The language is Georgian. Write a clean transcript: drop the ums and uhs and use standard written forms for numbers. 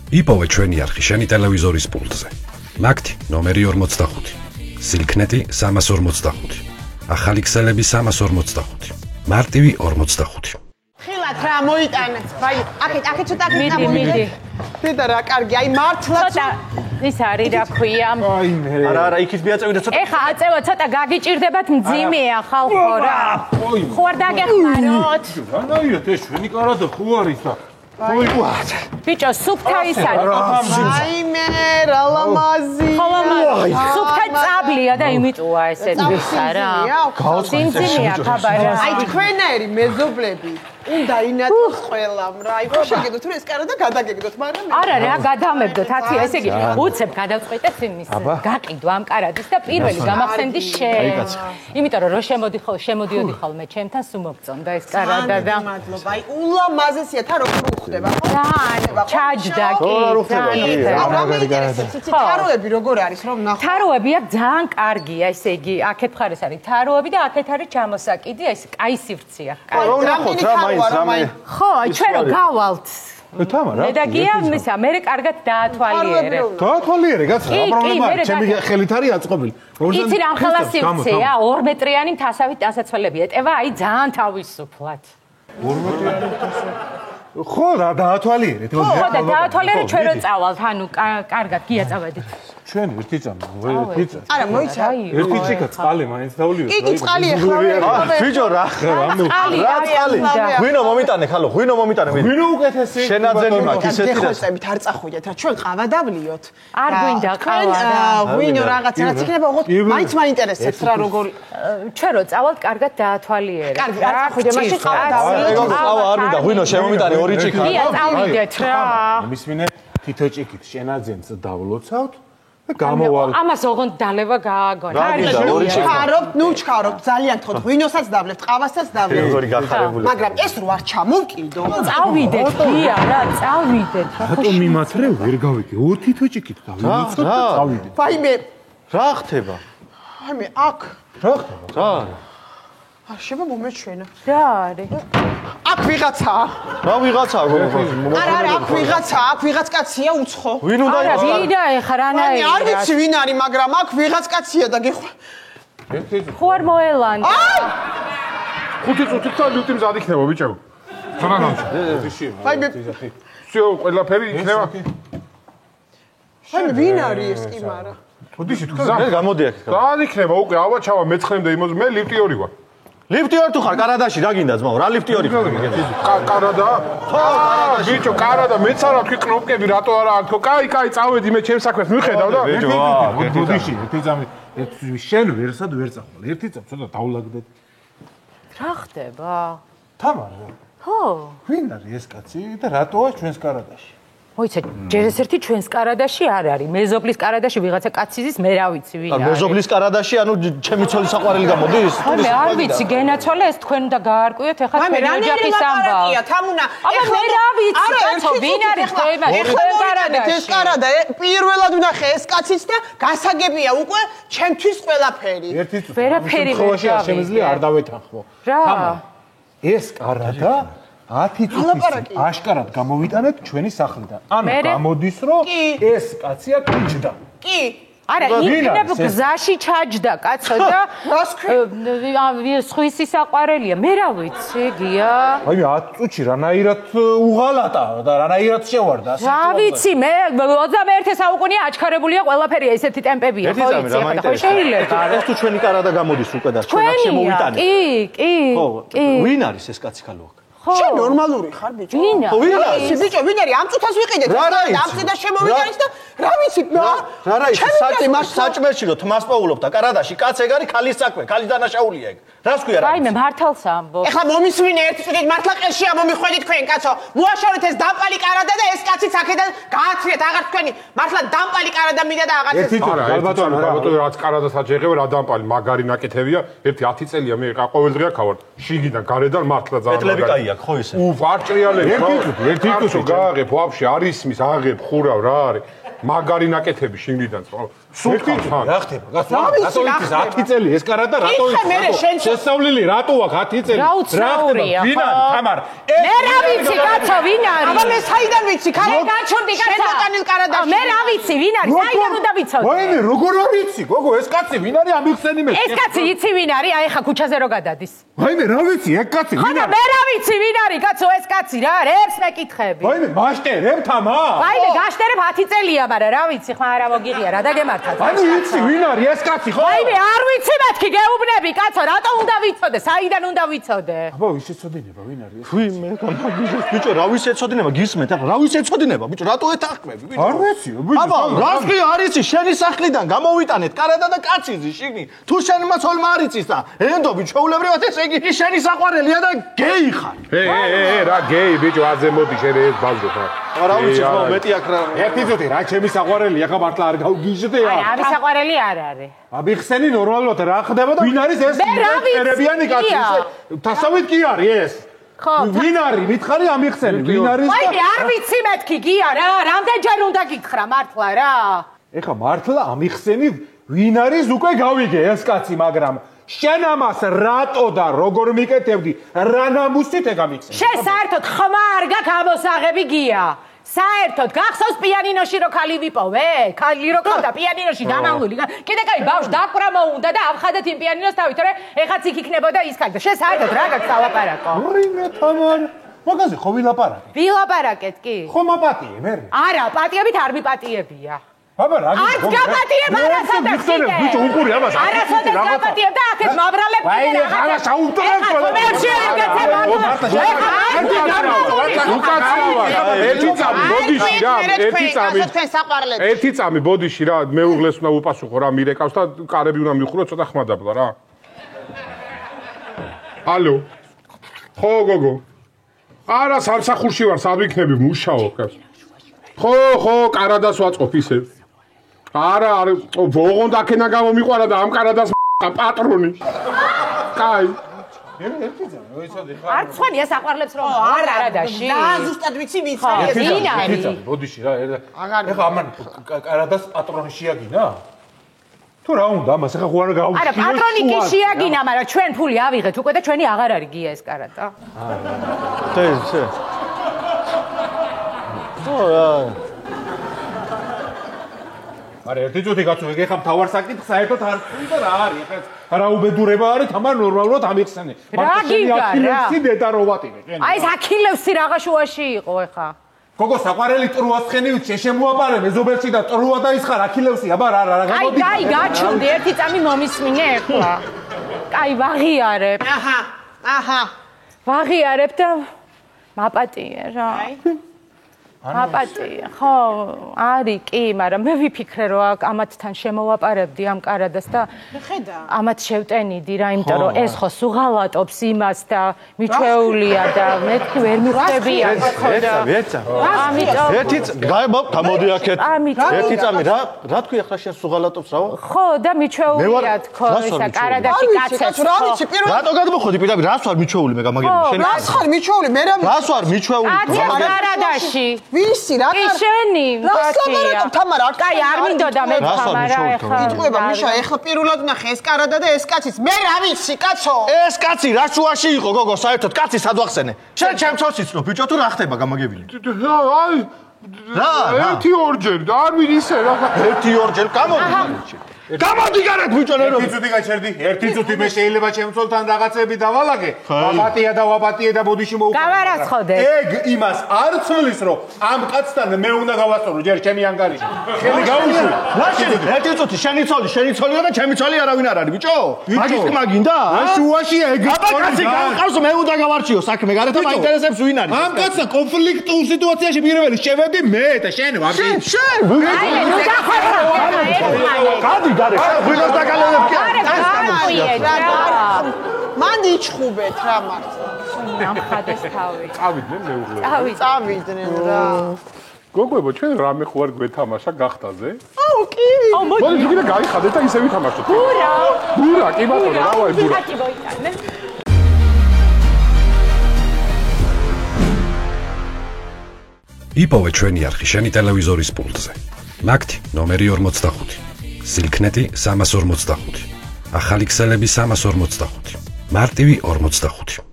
იპოვე ჩვენი არხი შენი ტელევიზორის პულტზე. ნაკთი ნომერი 45. სილქნეტი 345. ახალი ქსელები 345. მარტივი 45. ხილად რა მოიტანეთ. ვაი, აქეთ ცოტა მიდი. დედა რა კარგი, აი მართლა ცოტა ის არის რა ქვია. არა, იქით მიაწევი და ცოტა. ეხა აწევა ცოტა გაგიჭირდებათ მძიმეა ხალხო რა. ხო არ დაგეხმაროთ. რანაირად ეს ჩვენი კარადა ხო არის და ბიჭო, სუფთა ის არის. აიმე, რა ლამაზი. სუფთა წაბლია და იმიტოა ესეც რა. ძიმძიმეა ხაბარა. აი თქვენერი მეზობლები უნდა ინათოს ყველამ რა. აი ხო შეგედოთ რომ ეს კარადა გადაგეგდოთ, მაგრამ არა რა, გადამებდოთ 10, ესე იგი, უცებ გადავწყვეტეთ იმის. გაყიდვა ამ კარადის და პირველი გამახსენდი შენ. იმიტომ რომ შემოდიოდი ხოლმე ჩემთან სულ მოგწონდა ეს კარადა და მადლობა. აი ულამაზესია, თა როგორ უხდება ხო? ჩაჯდა კი. რა მეინტერესებს, იცი თაროები როგორ არის რომ ნახო. თაროები აქ ძალიან კარგია, ესე იგი, აქეთ მხარეს არის თაროები და აქეთ არის ჩამოსაკიდი, ეს კაი სივრცეა. ნახოთ რა მაინც რამე. ხო, ჩვენ რო გავალთ. თამარა. მე და გია მისა, მე კარგად დაათვალიერე. დაათვალიერე, გაცა, რა პრობლემა არის? ჩემი ხელით არის აწყობილი. იცი რა ხელა სივრცეა, 2 მეტრიანი მთასავით დასაცველები ეტევა, აი ძალიან თავისუფლად. 2 მეტრიანი მთასავით. ხო, რა დაათვალიერეთ. ხო, და დაათვალიერე ჩვენ რო წავალთ, ანუ კარგად გია წავედით. ჩვენ ერთი წამი, ერთი წამი. არა, მოიცა. ერთი ჭიქა წყალი მაინც დავლიოთ. კი, წყალი ახლა ვერ. ბიჭო რა წყალი. ღვინო მომიტანე ხალო, ღვინო მომიტანე. ღვინო უკეთესი. შენაძენი მაქვს ისეთი და ხოცებით არ წახვიდეთ რა, ჩვენ ყავა დავლიოთ. არ გვინდა ყავა რა. ღვინო რაღაცა რაც იქნება, ოღონდ მაინც მაინტერესებს რა როგორი. ჩვენ რო წავალთ, კარგად დაათვალიერე. კარგი, არ წახვიდე, მაშინ ყავა დავლიოთ. ეგ ყავა არ მინდა, ღვინო შემომიტანე 2 ჭიქა. გია წავიდეთ რა. მისმინე თითო ჭიქით შენაძენს დავლოცავთ. გამოვალ. ამას ოღონდ დალევა გააგონა. ჩქარობთ, ნუ ჩქარობთ, ძალიან თქო, ღვინოსაც დავლევთ, ყავასაც დავლევთ. როგორი გახარებული. მაგრამ ეს რო არ ჩამოვკიდო. წავიდეთ, გია რა, წავიდეთ. რატომ მიმათრე ვერ გავიგე? თითო ჭიქით დავილოცოთ და წავიდეთ. ვაიმე, რა ხდება? ვაიმე, აქ. რა ხდება? რა? არ შევა მომეჩვენა. რა არის? აქ ვიღაცაა. რა ვიღაცაა გოგო? არა, აქ ვიღაცაა, აქ ვიღაც კაცია უცხო. ვინ უნდა არა, იყოს? ვიდა ეხა ვაიმე, არ რანაირად. ვიცი ვინ არის, მაგრამ აქ ვიღაც კაცია და გეხვა. ხო არ მოელანდა. ხუთი წუთით და ლუტი მზად იქნება ბიჭო. თანა გამჩა. ვაიმე, всё, ყველაფერი იქნება. ვაიმე, ვინ არის ეს კი მარა? ოდიში თქვენ მე გამოდი აქ. ძალიან იქნება უკვე ავაჩავა მეცხრემდე იმოზე მე ლიფტი 2 ვარ. ლიფტი არ თუ ხარ კარადაში რა გინდა ძმაო? რა ლიფტი 2 ხარ? კარადა? ხო, ბიჭო, კარადა, მეც არა თქვი კნოპკები რატო არა აქ? კაი, წავედი მე ჩემს საქმეს მიხედავ და ბიჭო, ოდიში, ერთი წამი, შენ ვერსად ვერ წახვალ. ერთი წამი ცოტა დაულაგდეთ. რა ხდება? თამარა. ხო. ვინ არის ეს კაცი და რატოა ჩვენს კარადაში? მოიცა, ჯერ ეს ერთი ჩვენს კარადაში არ არის. მეზობლის კარადაში ვიღაცა კაცი ზის, მე რა ვიცი ვინ არის. მეზობლის კარადაში, ანუ ჩემი ცოლი საყვარელი გამოდის? მე არ ვიცი, გენაცვალე ეს თქვენ უნდა გაარკვიოთ ახლა თქვენი ოჯახის ამბავი. თამუნა, ეხლა მე რა ვიცი, კაცო, ვინ არის თქვენ კარადაში? ეს კარადა, პირველად ვნახე ეს კაციც და გასაგებია უკვე ჩემთვის ყველაფერი. ვერაფერი ვერ არ შემიძლია არ დავეთანხმო. რა? ეს კარადა 10 წუთის აშკარად გამოვიტანეთ ჩვენი სახლიდან. ანუ გამოდის რომ ეს კაცია კუჭდა. კი. არა, იქნებ გზაში ჩაჯდა კაცო და სხვისი საყვარელია. მე რა ვიცი, გია. აი 10 წუთში რანაირად უღალატა და რანაირად შევარდა. რა ვიცი, მე 21 საუკუნეა აჩქარებულია ყველაფერი ესეთი ტემპებია, ხო იცი, ხო შეიძლება. ეს თუ ჩვენი კარადა გამოდის უკვე და ჩვენ აქ შემოვიტანეთ. კი. ხო, ვინ არის ეს კაცი ხალო? შენ ნორმალური ხარ ბიჭო? ვინ არის? ბიჭო, ვინ არის? ამ წუთას ვიყიდეთ. ამ წუთას შემოვიდანით და რა ვიცი? რა ის საჭმელში რომ თმას პოულობ და კარადაში კაც ეგ არის ქალის საქმე, ქალის დანაშაულია ეგ. რას ქვია რა? რაიმე მართალს ამბობ. ეხლა მომისვინე ერთი წუთით მართლა ყელშია მომიხვედით თქვენ კაცო. მოაშორეთ ეს დამპალი კარადა და ეს კაციც აქედან გააცრიეთ აღარ თქვენი. მართლა დამპალი კარადა მინდა და აღარ ეს. ალბათო რაც კარადას აჯეღებ რა დამპალი მაგარი ნაკეთებია. ერთი 10 წელია მე ყოველდღე აქ ვარ. შიგიდან გარედან მართლა ძალიან მაგარი. ხო ისე. ვარჭრიალები. ერთი წუთი გააღებ ვაფშე არ ისმის, აღებ ხურავ რა არის. მაგარი ნაკეთები შიგნიდან. რა ხდება? რატო იცის 10 წელი ეს კარადა რატო იცის? შესწავლილი რატო აქვს 10 წელი? რა უცნაურია, ვინ არის თამარ? მე რა ვიცი, კაცო, ვინ არის? აბა მე საიდან ვიცი? მე გაჩვენდი კაცო. შენ მოტანილ კარადაში. მე რა ვიცი, ვინ არის? საიდან უნდა ვიცოდე? ვაიმე, როგორ არ ვიცი? გოგო, ეს კაცი ვინ არის? ამიხსენი მე. ეს კაცი იცი ვინ არის? აი ხა ქუჩაზე რო გადადის. ვაიმე, რა ვიცი, ეგ კაცი ვინ ხოდა არის? მე რა ვიცი, ვინ არის კაცო ეს კაცი რა? რებს მეკითხები. ვაიმე, მაშტერებ თამა? ვაიმე, გაშტერებ 10 წელია, მაგრამ რა ვიცი, ხმა არა მოგიღია რა და გემართათ. ანუ იცი ვინ არის ეს კაცი ხო? ვაიმე, არ ვიცი მეთქი გეუბნები, კაცო, რატო უნდა ვიცოდე? საიდან უნდა ვიცოდე? აბა, ვის შეცოდინება, ვინ არის ეს? ვი მე გამაგიჟეს ბიჭო, რა ვის ეცოდინება? გისმენთ ახლა, რა ვის ეცოდინება? ბიჭო, რატო ეთანხმები? ბიჭო. არ ვიცი, ბიჭო. აბა, რას კი არ იცი, შენი სახლიდან გამოვიტანეთ კარადა და კაცი იზი შიგნით. თუ შენ მაცოლმა არ იცის და ენდობი ჩაულებრივად ესე იგი შენი საყვარელია და გეი ხარ. რა გეი ბიჭო, აზე მოდი შენ ეს ბალდო ხარ. რა ვიცი, ხო, მეტი აქ რა. ერთი წუთი, რა ჩემი საყვარელი, ახლა მართლა არ გავგიჟდე აი, ამის საყვარელი არ არის. აბიხსენი ნორმალურად რა ხდება და ვინ არის ეს? მე რა ვიცი, ერებიანი კაცი. თასავით კი არის ეს. ხო, ვინ არის? მითხარი ამიხსენი, ვინ არის? ვაიმე, არ ვიცი მეთქი გია რა, რამდენჯერ უნდა გითხრა მართლა რა. ეხა მართლა ამიხსენი, ვინ არის უკვე გავიგე ეს კაცი, მაგრამ შენ ამას რატო და როგორ მიკეთებდი? რა ნამუსით ეგ ამიხსენი? შენ საერთოდ ხმა არ გაქვს ამოსაღები გია. საერთოდ გახსოვს პიანინოში რო ქალი ვიპოვე? ქალი რო ყავდა პიანინოში დამამული. კიდე კაი ბავშვ დაკვრა მოუნდა და ავხადეთ იმ პიანინოს თავით, თორე ეხაც იქ იქნებოდა ის ქალი. შენ საერთოდ რა გაქვს ალაპარაკო? რინე თამარ. მაგაზე ხო ვილაპარაკე? ვილაპარაკეთ კი? ხო მაპატიე მე. არა, პატიებით არ მიპატიებია. აბა რა არც გაპატიებ არასოდეს კიდე. ბიჭო უყური ამას. არასოდეს გაპატიებ და აქეთ მაბრალებ კიდე. ვაიმე, ხარა საუნტრაკ. მე შეერგეცე ერთი წამი ბოდიში რა, ერთი წამი ბოდიში რა, მეუღლეს უნდა უპასუხო რა მირეკავს და კარები უნდა მიხურო, ცოტა ხმა დაბლა რა. ალო. ხო გოგო. არა სამსახურში ვარ, სად ვიქნები მუშაობ კაც. ხო, კარადას ვაწყობ ისე. არა, ვოღონდ აქენა გამომიყვარა და ამ კარადას პატრონი. კაი. არ ცხენია საყვარლებს რომ არ არადაში. და ზუსტად ვიცი ვინც არის. ვინ არის? ბოდიში რა, ეხა ამან კარადას პატრონი შეაგინა? თუ რა უნდა ამას ეხა ხوار გავუშვი. არა, პატრონი კი შეაგინა, მაგრამ ჩვენ ფული ავიღეთ უკვე და ჩვენი აღარ არის გია ეს კარადა. თე. ო არა ერთი წუთი გაწუ ეგ ეხა მთავარ საკითხს საერთოდ არ თქვი და რა არის ეხა რა უბედურება არის თამარ ნორმალურად ამიხსენი აქილევსი დეტაროვატინე აი ეს აქილევსი რაღა შუაში იყო ეხა გოგო საყვარელი ტრუასხენივით შეშემოაპარე მეზობელში და ტრუა და ის ხარ აქილევსი აბა რა გამოდი აი გაჩვდი ერთი წამი მომისმინე ეხლა კაი ვაღიარებ აჰა ვაღიარებ და მაპატიე რა აპატია, ხო, არის კი, მაგრამ მე ვიფიქრე რომ ამათთან შემოვაპარებდი ამ კარადას და ამათ შევტენიდი რა, იმიტომ რომ ეს ხო სუღალატობს იმას და მიჩვეულია და მე თქვი ვერ მიხვდებია ხო და ვეცა. ერთი გამოდი აქეთ. ერთი წამი რა თქვი ახლა შენ სუღალატობს რაო? ხო და მიჩვეულია თქო ისა კარადაში კაცებს. რა ვიცი, პირველ რატო გადმოხოდი პირდაპირ რას ვარ მიჩვეული მე გამაგები შენ? რას ხარ მიჩვეული მე რა რას ვარ მიჩვეული? კარადაში ვისი რა კი შენი ბატია თამარ არ კაი არ მინდოდა მე თამარა ეხლა იტყვება მიშა ეხლა პირველად ნახე ეს კარადა და ეს კაციც მე რა ვიცი კაცო ეს კაცი რა შუაში იყო გოგო საერთოდ კაცი სად ვახსენე შენ ჩემს ოციცნო ბიჭო თუ რა ხდება გამაგებილი აი რა ერთი ორჯერ და არ ვინ ისე რა ერთი ორჯერ გამოდი გარეთ ბიჭო ნერო ერთი წუთი გაჩერდი ერთი წუთი მე შეიძლება ჩემსოლთან რაღაცები დავალაგე აპატია და ვაპატიე და ბოდიში მოვუყარე გავარაცხოდე ეგ იმას არ ცვლის რომ ამ კაცთან მე უნდა გავასწორო ჯერ ჩემი ანგარიში ხელი გაუშვი რა შეიძლება ერთი წუთი შენი ცოლია და ჩემი ცოლი არავინ არ არის ბიჭო მაგის თქმა გინდა შუაშია ეგ კაცი გავყავს მე უნდა გავარჩიო საქმე გარეთ მაინტერესებს ვინ არის ამ კაცთან კონფლიქტურ სიტუაციაში პირველი შევედი მე და შენ ვაფშე შენ აი ნუ დახვეწა გადი გარე ვიღაც დაგალევებ კი მან იჩხუბეთ რა მართლა ამხადეს თავი წავიდნენ მეუღლე წავიდნენ რა გოგოებო ჩვენ რამე ხო არ გვეთამაშა გახტაზე აუ კი მოდი კიდე გაიხადეთ და ისე ვითამაშოთ ბურა კი ბატონო რა ვაი ბურა ხათი მოიტანე იპოვე ჩვენი არხი შენი ტელევიზორის პულტზე. ნაკთი ნომერი 45. სილქნეტი 345. ახალი ქსელები 345. მარტივი 45.